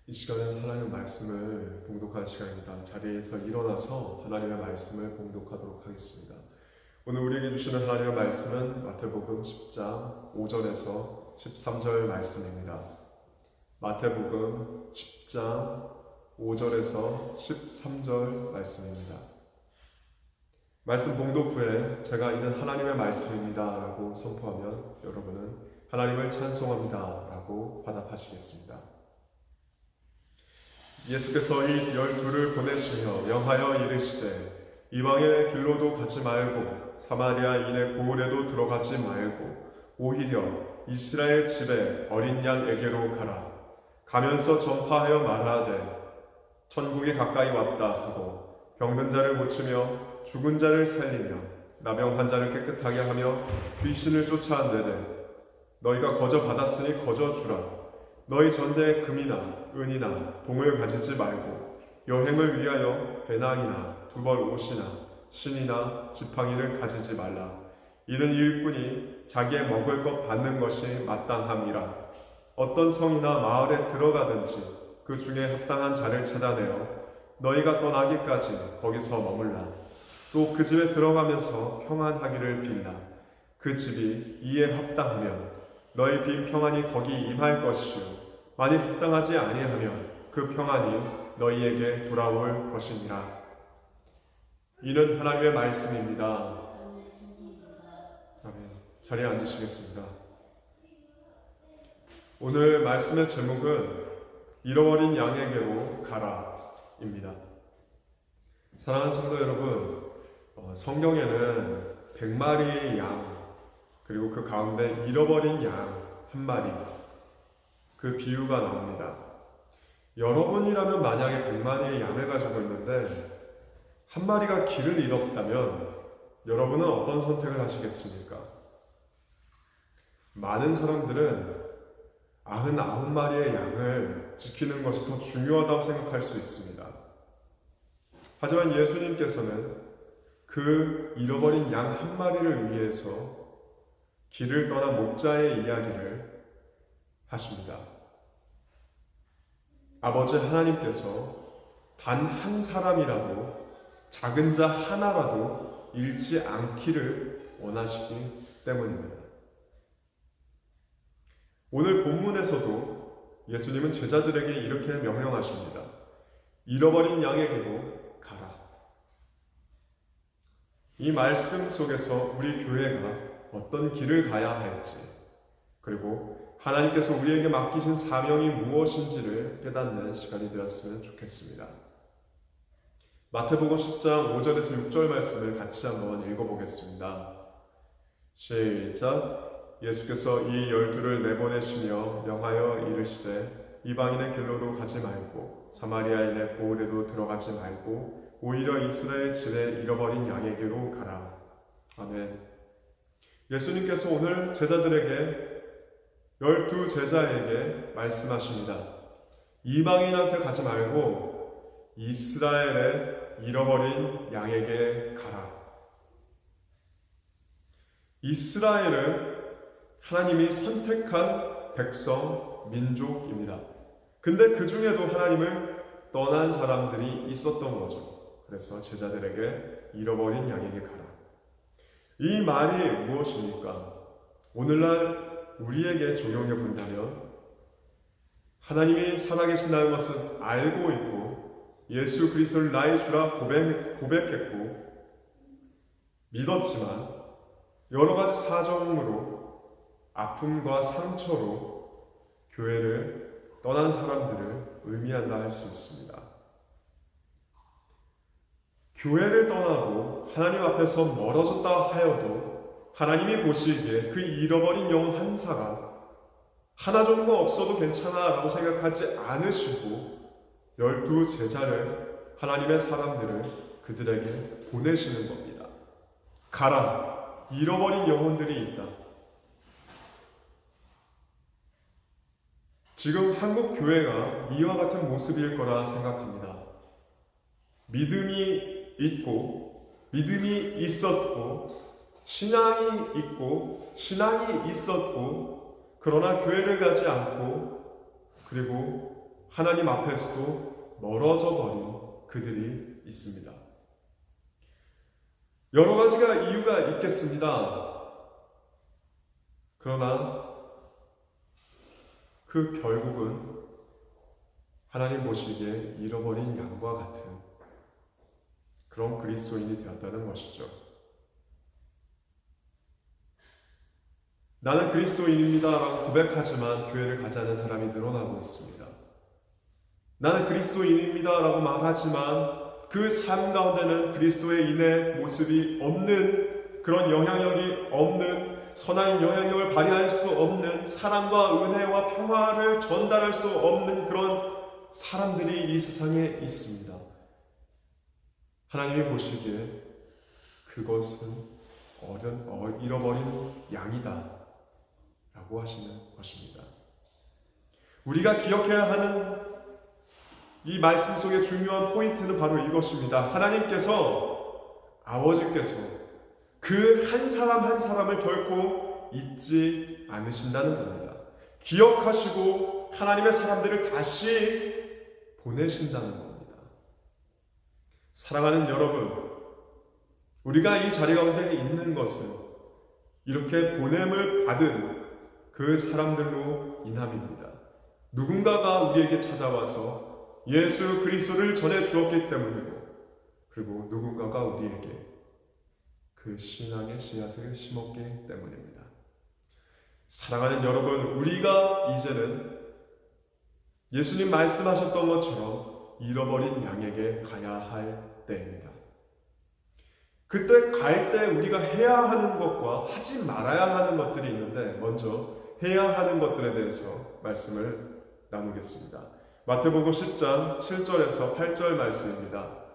이 시간은 하나님의 말씀을 봉독할 시간입니다. 자리에서 일어나서 하나님의 말씀을 봉독하도록 하겠습니다. 오늘 우리에게 주시는 하나님의 말씀은 마태복음 10장 5절에서 13절 말씀입니다. 마태복음 10장 5절에서 13절 말씀입니다. 말씀 봉독 후에 제가 이는 하나님의 말씀입니다 라고 선포하면 여러분은 하나님을 찬송합니다 라고 화답하시겠습니다. 예수께서 이 12를 보내시며 명하여 이르시되 이방의 길로도 가지 말고 사마리아인의 고을에도 들어가지 말고 오히려 이스라엘 집에 어린 양에게로 가라. 가면서 전파하여 말하되 천국이 가까이 왔다 하고 병든 자를 고치며 죽은 자를 살리며 나병 환자를 깨끗하게 하며 귀신을 쫓아내되 너희가 거저 받았으니 거저 주라. 너희 전대에 금이나 은이나 동을 가지지 말고 여행을 위하여 배낭이나 두벌 옷이나 신이나 지팡이를 가지지 말라. 이는 일꾼이 자기의 먹을 것 받는 것이 마땅함이라. 어떤 성이나 마을에 들어가든지 그 중에 합당한 자를 찾아내어 너희가 떠나기까지 거기서 머물라. 또 그 집에 들어가면서 평안하기를 빌라. 그 집이 이에 합당하면 너희 비평안이 거기 임할 것이요 만일 합당하지 아니하면 그 평안이 너희에게 돌아올 것이니라. 이는 하나님의 말씀입니다. 아멘. 자리에 앉으시겠습니다. 오늘 말씀의 제목은 잃어버린 양에게로 가라입니다. 사랑하는 성도 여러분, 성경에는 100마리의 양 그리고 그 가운데 잃어버린 양 한 마리, 그 비유가 나옵니다. 여러분이라면 만약에 100마리의 양을 가지고 있는데 한 마리가 길을 잃었다면 여러분은 어떤 선택을 하시겠습니까? 많은 사람들은 99마리의 양을 지키는 것이 더 중요하다고 생각할 수 있습니다. 하지만 예수님께서는 그 잃어버린 양 한 마리를 위해서 길을 떠난 목자의 이야기를 하십니다. 아버지 하나님께서 단 한 사람이라도 작은 자 하나라도 잃지 않기를 원하시기 때문입니다. 오늘 본문에서도 예수님은 제자들에게 이렇게 명령하십니다. 잃어버린 양에게로 가라. 이 말씀 속에서 우리 교회가 어떤 길을 가야 할지, 그리고 하나님께서 우리에게 맡기신 사명이 무엇인지를 깨닫는 시간이 되었으면 좋겠습니다. 마태복음 10장 5절에서 6절 말씀을 같이 한번 읽어보겠습니다. 시작. 예수께서 이 12를 내보내시며 명하여 이르시되 이방인의 길로도 가지 말고 사마리아인의 고을에도 들어가지 말고 오히려 이스라엘 집에 잃어버린 양에게로 가라. 아멘. 예수님께서 오늘 제자들에게 12 제자에게 말씀하십니다. 이방인한테 가지 말고 이스라엘의 잃어버린 양에게 가라. 이스라엘은 하나님이 선택한 백성, 민족입니다. 근데 그 중에도 하나님을 떠난 사람들이 있었던 거죠. 그래서 제자들에게 잃어버린 양에게 가라. 이 말이 무엇입니까? 오늘날 우리에게 적용해 본다면 하나님이 살아계신다는 것은 알고 있고 예수 그리스도를 나의 주라 고백했고 믿었지만 여러 가지 사정으로 아픔과 상처로 교회를 떠난 사람들을 의미한다 할 수 있습니다. 교회를 떠나고 하나님 앞에서 멀어졌다 하여도 하나님이 보시기에 그 잃어버린 영혼 한 사람 하나 정도 없어도 괜찮아 라고 생각하지 않으시고 12 제자를 하나님의 사람들을 그들에게 보내시는 겁니다. 가라. 잃어버린 영혼들이 있다. 지금 한국 교회가 이와 같은 모습일 거라 생각합니다. 믿음이 있고 믿음이 있었고 신앙이 있고 신앙이 있었고 그러나 교회를 가지 않고 그리고 하나님 앞에서도 멀어져 버린 그들이 있습니다. 여러 가지가 이유가 있겠습니다. 그러나 그 결국은 하나님 보시기에 잃어버린 양과 같은 그런 그리스도인이 되었다는 것이죠. 나는 그리스도인입니다 라고 고백하지만 교회를 가지 않는 사람이 늘어나고 있습니다. 나는 그리스도인입니다 라고 말하지만 그 삶 가운데는 그리스도의 인의 모습이 없는, 그런 영향력이 없는, 선한 영향력을 발휘할 수 없는, 사랑과 은혜와 평화를 전달할 수 없는 그런 사람들이 이 세상에 있습니다. 하나님이 보시기에 그것은 잃어버린 양이다 라고 하시는 것입니다. 우리가 기억해야 하는 이 말씀 속의 중요한 포인트는 바로 이것입니다. 하나님께서, 아버지께서 그 한 사람 한 사람을 결코 잊지 않으신다는 겁니다. 기억하시고 하나님의 사람들을 다시 보내신다는 겁니다. 사랑하는 여러분, 우리가 이 자리 가운데 있는 것은 이렇게 보냄을 받은 그 사람들로 인함입니다. 누군가가 우리에게 찾아와서 예수 그리스도를 전해 주었기 때문이고, 그리고 누군가가 우리에게 그 신앙의 씨앗을 심었기 때문입니다. 사랑하는 여러분, 우리가 이제는 예수님 말씀하셨던 것처럼 잃어버린 양에게 가야 할 때입니다. 그때 갈 때 우리가 해야 하는 것과 하지 말아야 하는 것들이 있는데, 먼저 해야 하는 것들에 대해서 말씀을 나누겠습니다. 마태복음 10장 7절에서 8절 말씀입니다.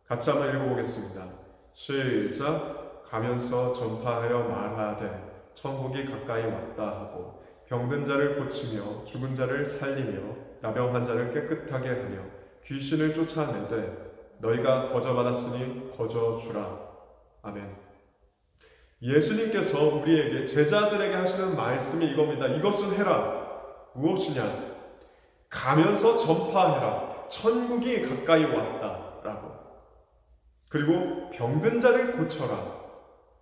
같이 한번 읽어보겠습니다. 시작. 가면서 전파하여 말하되 천국이 가까이 왔다 하고, 병든 자를 고치며 죽은 자를 살리며 나병 환자를 깨끗하게 하며 귀신을 쫓아내되 너희가 거저받았으니 거저주라. 아멘. 예수님께서 우리에게, 제자들에게 하시는 말씀이 이겁니다. 이것은 해라. 무엇이냐? 가면서 전파해라. 천국이 가까이 왔다라고. 그리고 병든 자를 고쳐라.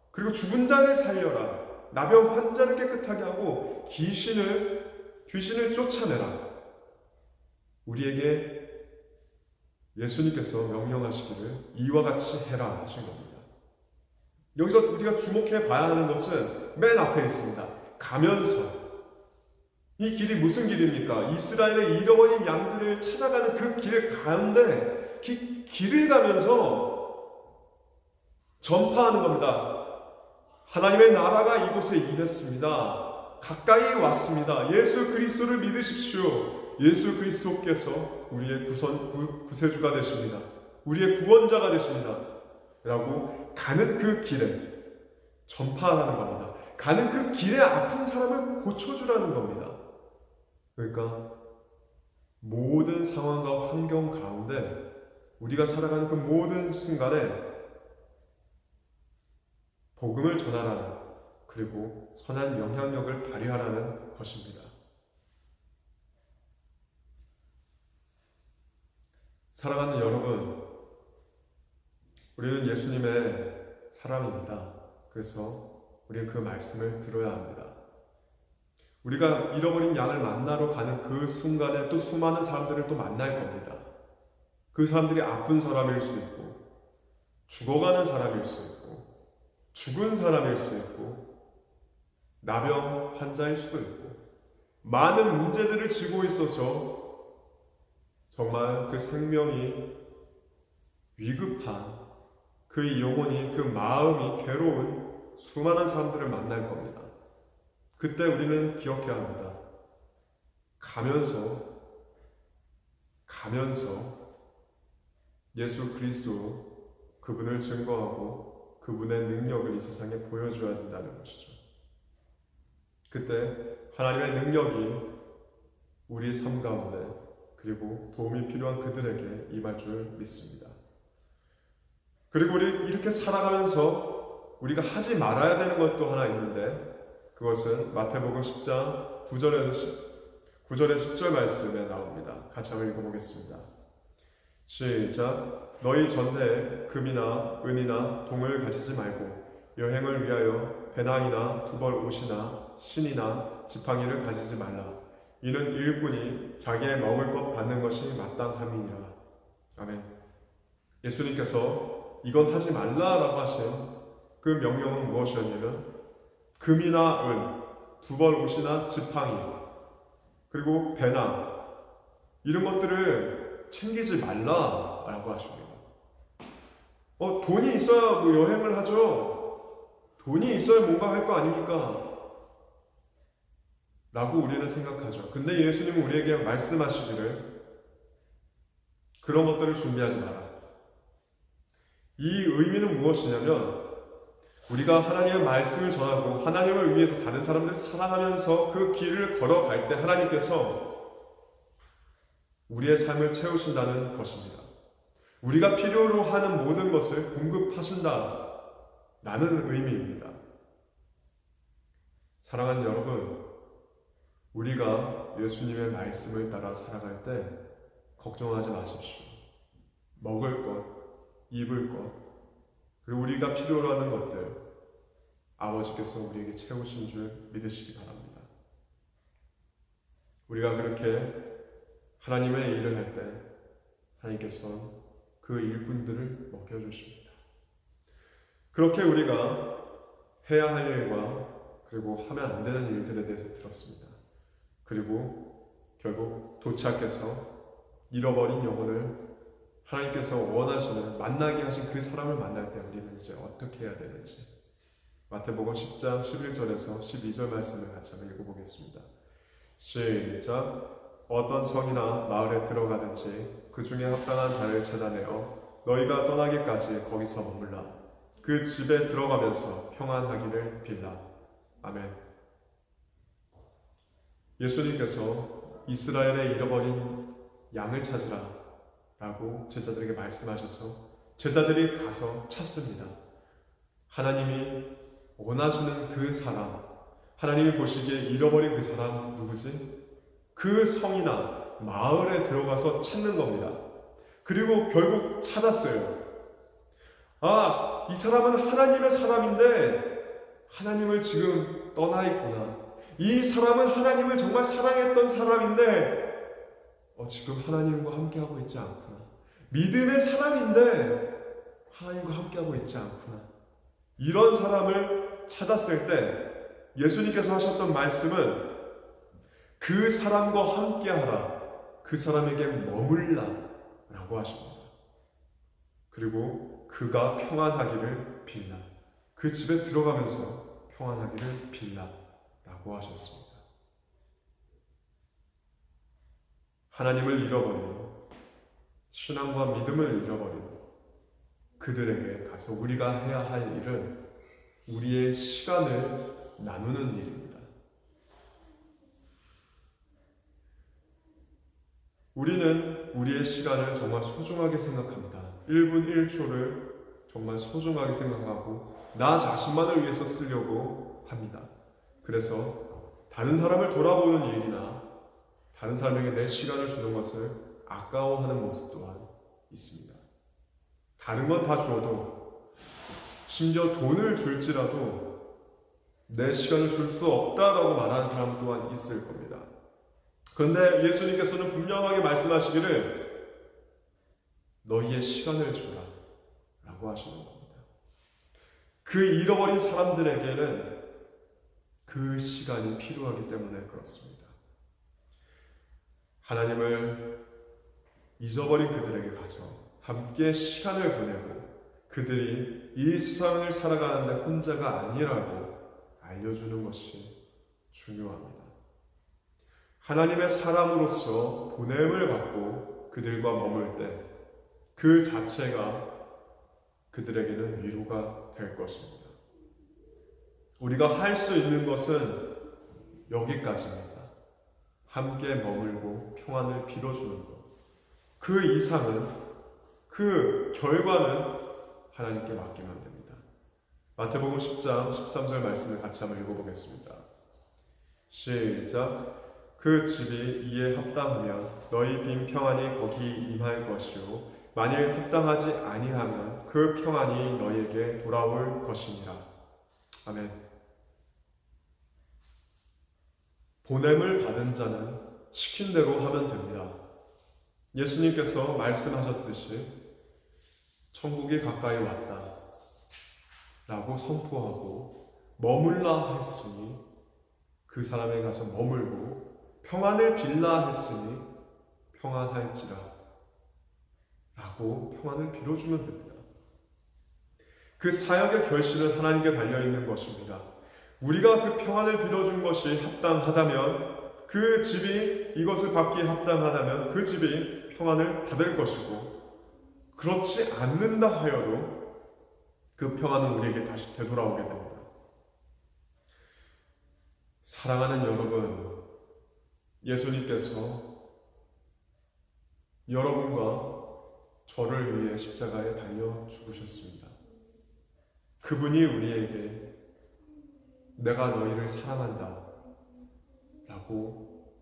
그리고 죽은 자를 살려라. 나병 환자를 깨끗하게 하고 귀신을 쫓아내라. 우리에게 예수님께서 명령하시기를 이와 같이 해라 하신 겁니다. 여기서 우리가 주목해 봐야 하는 것은 맨 앞에 있습니다. 가면서. 이 길이 무슨 길입니까? 이스라엘의 잃어버린 양들을 찾아가는 그 길 가운데 길을 가면서 전파하는 겁니다. 하나님의 나라가 이곳에 임했습니다. 가까이 왔습니다. 예수 그리스도를 믿으십시오. 예수 그리스도께서 우리의 구세주가 되십니다. 우리의 구원자가 되십니다. 라고 가는 그 길에 전파하라는 겁니다. 가는 그 길에 아픈 사람을 고쳐주라는 겁니다. 그러니까 모든 상황과 환경 가운데 우리가 살아가는 그 모든 순간에 복음을 전하라는, 그리고 선한 영향력을 발휘하라는 것입니다. 사랑하는 여러분, 우리는 예수님의 사람입니다. 그래서 우리는 그 말씀을 들어야 합니다. 우리가 잃어버린 양을 만나러 가는 그 순간에 또 수많은 사람들을 또 만날 겁니다. 그 사람들이 아픈 사람일 수 있고, 죽어가는 사람일 수 있고, 죽은 사람일 수 있고, 나병 환자일 수도 있고, 많은 문제들을 지고 있어서 정말 그 생명이 위급한, 그 영혼이, 그 마음이 괴로운 수많은 사람들을 만날 겁니다. 그때 우리는 기억해야 합니다. 가면서 예수 그리스도, 그분을 증거하고 그분의 능력을 이 세상에 보여줘야 된다는 것이죠. 그때 하나님의 능력이 우리 삶 가운데, 그리고 도움이 필요한 그들에게 임할 줄 믿습니다. 그리고 우리 이렇게 살아가면서 우리가 하지 말아야 되는 것도 하나 있는데, 그것은 마태복음 10장 9절에서 9절의 10절 말씀에 나옵니다. 같이 한번 읽어보겠습니다. 시작. 너희 전대에 금이나 은이나 동을 가지지 말고 여행을 위하여 배낭이나 두벌 옷이나 신이나 지팡이를 가지지 말라. 이는 일꾼이 자기의 먹을 것 받는 것이 마땅함이니라. 아멘. 예수님께서 이건 하지 말라라고 하신 그 명령은 무엇이었냐면 금이나 은, 두벌 옷이나 지팡이, 그리고 배낭 이런 것들을 챙기지 말라라고 하십니다. 돈이 있어야 뭐 여행을 하죠. 돈이 있어야 뭔가 할 거 아닙니까? 라고 우리는 생각하죠. 근데 예수님은 우리에게 말씀하시기를 그런 것들을 준비하지 마라. 이 의미는 무엇이냐면 우리가 하나님의 말씀을 전하고 하나님을 위해서 다른 사람들을 사랑하면서 그 길을 걸어갈 때 하나님께서 우리의 삶을 채우신다는 것입니다. 우리가 필요로 하는 모든 것을 공급하신다 라는 의미입니다. 사랑하는 여러분, 우리가 예수님의 말씀을 따라 살아갈 때 걱정하지 마십시오. 먹을 것, 입을 것, 그리고 우리가 필요로 하는 것들 아버지께서 우리에게 채우신 줄 믿으시기 바랍니다. 우리가 그렇게 하나님의 일을 할 때 하나님께서 그 일꾼들을 먹여주십니다. 그렇게 우리가 해야 할 일과 그리고 하면 안 되는 일들에 대해서 들었습니다. 그리고 결국 도착해서 잃어버린 영혼을 하나님께서 원하시는 만나게 하신 그 사람을 만날 때 우리는 이제 어떻게 해야 되는지 마태복음 10장 11절에서 12절 말씀을 같이 한번 읽어보겠습니다. 시작. 어떤 성이나 마을에 들어가든지 그 중에 합당한 자를 찾아내어 너희가 떠나기까지 거기서 머물라. 그 집에 들어가면서 평안하기를 빌라. 아멘. 예수님께서 이스라엘의 잃어버린 양을 찾으라 라고 제자들에게 말씀하셔서 제자들이 가서 찾습니다. 하나님이 원하시는 그 사람, 하나님이 보시기에 잃어버린 그 사람 누구지? 그 성이나 마을에 들어가서 찾는 겁니다. 그리고 결국 찾았어요. 이 사람은 하나님의 사람인데 하나님을 지금 떠나 있구나. 이 사람은 하나님을 정말 사랑했던 사람인데 지금 하나님과 함께하고 있지 않구나. 믿음의 사람인데 하나님과 함께하고 있지 않구나. 이런 사람을 찾았을 때 예수님께서 하셨던 말씀은 그 사람과 함께하라. 그 사람에게 머물라 라고 하십니다. 그리고 그가 평안하기를 빌라. 그 집에 들어가면서 평안하기를 빌라 라고 하셨습니다. 하나님을 잃어버린, 신앙과 믿음을 잃어버린 그들에게 가서 우리가 해야 할 일은 우리의 시간을 나누는 일입니다. 우리는 우리의 시간을 정말 소중하게 생각합니다. 1분 1초를 정말 소중하게 생각하고 나 자신만을 위해서 쓰려고 합니다. 그래서 다른 사람을 돌아보는 일이나 다른 사람에게 내 시간을 주는 것을 아까워하는 모습 또한 있습니다. 다른 건 다 주어도 심지어 돈을 줄지라도 내 시간을 줄 수 없다라고 말하는 사람 또한 있을 겁니다. 그런데 예수님께서는 분명하게 말씀하시기를 너희의 시간을 주라 라고 하시는 겁니다. 그 잃어버린 사람들에게는 그 시간이 필요하기 때문에 그렇습니다. 하나님을 잊어버린 그들에게 가서 함께 시간을 보내고 그들이 이 세상을 살아가는데 혼자가 아니라고 알려주는 것이 중요합니다. 하나님의 사람으로서 보냄을 받고 그들과 머물 때 그 자체가 그들에게는 위로가 될 것입니다. 우리가 할 수 있는 것은 여기까지입니다. 함께 머물고 평안을 빌어주는 것. 그 이상은, 그 결과는 하나님께 맡기면 됩니다. 마태복음 10장 13절 말씀을 같이 한번 읽어보겠습니다. 시작. 그 집이 이에 합당하면 너희 빈 평안이 거기 임할 것이요 만일 합당하지 아니하면 그 평안이 너희에게 돌아올 것이니라. 아멘. 보냄을 받은 자는 시킨 대로 하면 됩니다. 예수님께서 말씀하셨듯이 천국이 가까이 왔다 라고 선포하고 머물라 했으니 그 사람에 가서 머물고 평안을 빌라 했으니 평안할지라 라고 평안을 빌어주면 됩니다. 그 사역의 결실은 하나님께 달려있는 것입니다. 우리가 그 평안을 빌어준 것이 합당하다면 그 집이 이것을 받기에 합당하다면 그 집이 평안을 받을 것이고 그렇지 않는다 하여도 그 평안은 우리에게 다시 되돌아오게 됩니다. 사랑하는 여러분, 예수님께서 여러분과 저를 위해 십자가에 달려 죽으셨습니다. 그분이 우리에게 내가 너희를 사랑한다 라고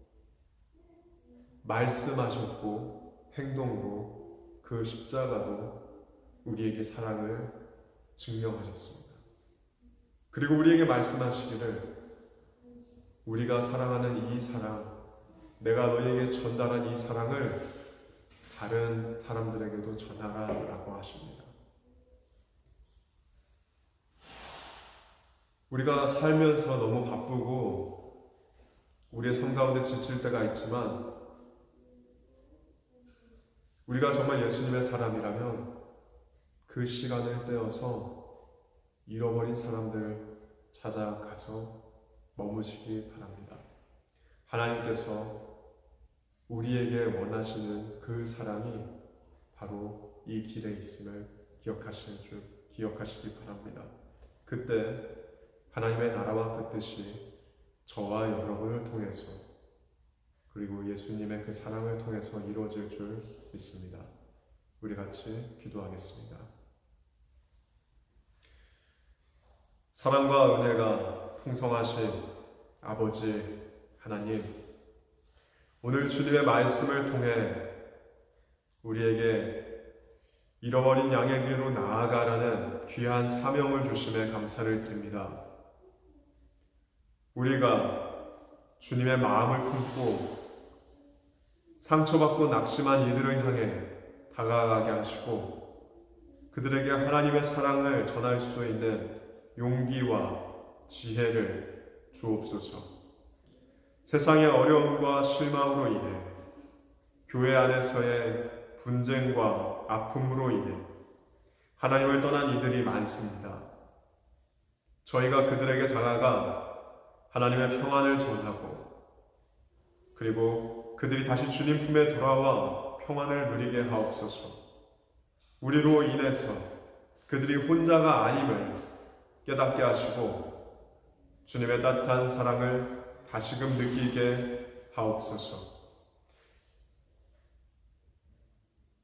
말씀하셨고 행동으로 그 십자가로 우리에게 사랑을 증명하셨습니다. 그리고 우리에게 말씀하시기를 우리가 사랑하는 이 사랑, 내가 너희에게 전달한 이 사랑을 다른 사람들에게도 전하라 라고 하십니다. 우리가 살면서 너무 바쁘고 우리의 삶 가운데 지칠 때가 있지만 우리가 정말 예수님의 사람이라면 그 시간을 떼어서 잃어버린 사람들 찾아가서 머무시기 바랍니다. 하나님께서 우리에게 원하시는 그 사랑이 바로 이 길에 있음을 기억하시기 바랍니다. 그때 하나님의 나라와 그 뜻이 저와 여러분을 통해서 그리고 예수님의 그 사랑을 통해서 이루어질 줄 믿습니다. 우리 같이 기도하겠습니다. 사랑과 은혜가 풍성하신 아버지 하나님, 오늘 주님의 말씀을 통해 우리에게 잃어버린 양의 길로 나아가라는 귀한 사명을 주심에 감사를 드립니다. 우리가 주님의 마음을 품고 상처받고 낙심한 이들을 향해 다가가게 하시고 그들에게 하나님의 사랑을 전할 수 있는 용기와 지혜를 주옵소서. 세상의 어려움과 실망으로 인해 교회 안에서의 분쟁과 아픔으로 인해 하나님을 떠난 이들이 많습니다. 저희가 그들에게 다가가 하나님의 평안을 전하고 그리고 그들이 다시 주님 품에 돌아와 평안을 누리게 하옵소서. 우리로 인해서 그들이 혼자가 아님을 깨닫게 하시고 주님의 따뜻한 사랑을 다시금 느끼게 하옵소서.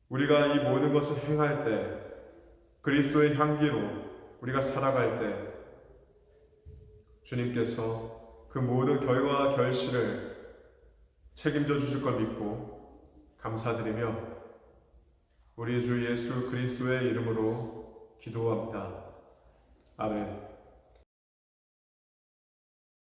우리가 이 모든 것을 행할 때 그리스도의 향기로 우리가 살아갈 때 주님께서 그 모든 결과와 결실을 책임져 주실 걸 믿고 감사드리며 우리 주 예수 그리스도의 이름으로 기도합니다. 아멘.